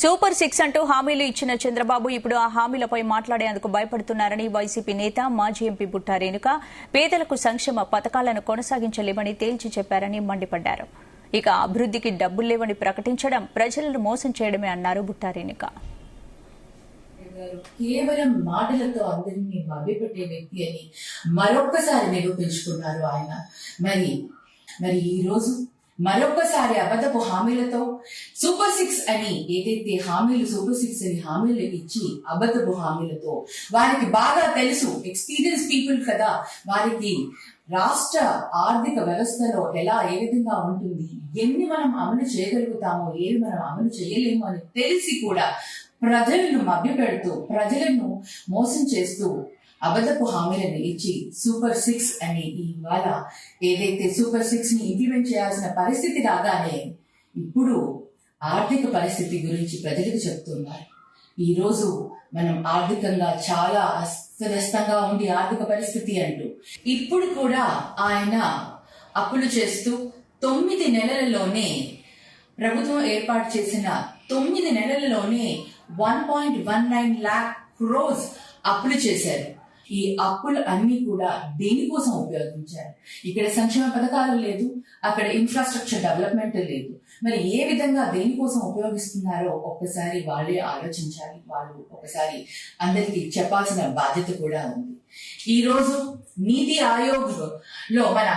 Super 6 అంటూ హామీలు ఇచ్చిన చంద్రబాబు ఇప్పుడు ఆ హామీలపై మాట్లాడేందుకు భయపడుతున్నారని వైసీపీ నేత మాజీ ఎంపీ బుట్టా రేణుక పేదలకు సంక్షేమ పథకాలను కొనసాగించలేమని తేల్చి చెప్పారని మండిపడ్డారు. ఇక అభివృద్ధికి డబ్బులు లేవని ప్రకటించడం ప్రజలను మోసం చేయడమే అన్నారు బుట్టా రేణుక. కేవలం మాటలతో అందరినీ మభ్యపెట్టే వ్యక్తి అని మరొక్కసారి నిరూపించుకున్నారు ఆయన. మరి ఈ రోజు మరొక్కసారి అబద్ధపు హామీలతో సూపర్ 6 అని ఏదైతే హామీలు సూపర్ 6 అని హామీలు ఇచ్చి అబద్ధపు హామీలతో వారికి బాగా తెలుసు, ఎక్స్పీరియన్స్ పీపుల్ కదా, వారికి రాష్ట్ర ఆర్థిక వ్యవస్థలో ఏ విధంగా ఉంటుంది, ఎన్ని మనం అమలు చేయగలుగుతామో ఏవి మనం అమలు చేయలేము అని తెలిసి కూడా ప్రజలను మభ్యపెడుతూ ప్రజలను మోసం చేస్తూ అబద్ధపు హామీలను ఇచ్చి సూపర్ 6 అని ఇవాళ ఏదైతే సూపర్ 6 ని ఇంప్లిమెంట్ చేయాల్సిన పరిస్థితి రాగానే ఇప్పుడు ఆర్థిక పరిస్థితి గురించి ప్రజలకు చెప్తున్నారు. ఈ రోజు మనం ఆర్థికంగా చాలా అస్తవ్యస్తంగా ఉంది ఆర్థిక పరిస్థితి అంటూ ఇప్పుడు కూడా ఆయన అప్పులు చేస్తూ 9 నెలలలోనే ప్రభుత్వం ఏర్పాటు చేసిన 9 నెలలలోనే 1.19 lakh crores అప్పులు చేశారు. ఈ అప్పులు అన్ని కూడా దేనికోసం ఉపయోగించారు? ఇక్కడ సంక్షేమ పథకాలు లేదు, అక్కడ ఇన్ఫ్రాస్ట్రక్చర్ డెవలప్మెంట్ లేదు. మరి ఏ విధంగా దేనికోసం ఉపయోగిస్తున్నారో ఒక్కసారి వాళ్ళే ఆలోచించాలి. వాళ్ళు ఒకసారి అందరికీ చెప్పాల్సిన బాధ్యత కూడా ఉంది. ఈ రోజు నీతి ఆయోగ్ లో మన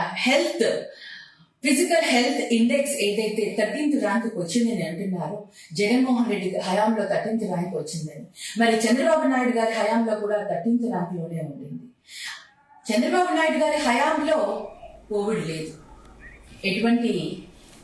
ఫిజికల్ హెల్త్ ఇండెక్స్ ఏదైతే 13th ర్యాంక్ వచ్చిందని అంటున్నారో, జగన్మోహన్ రెడ్డి హయాంలో 13th ర్యాంక్ వచ్చిందని, మరి చంద్రబాబు నాయుడు గారి హయాంలో కూడా 13th ర్యాంక్ లోనే ఉండింది. చంద్రబాబు నాయుడు గారి హయాంలో కోవిడ్ లేదు, ఎటువంటి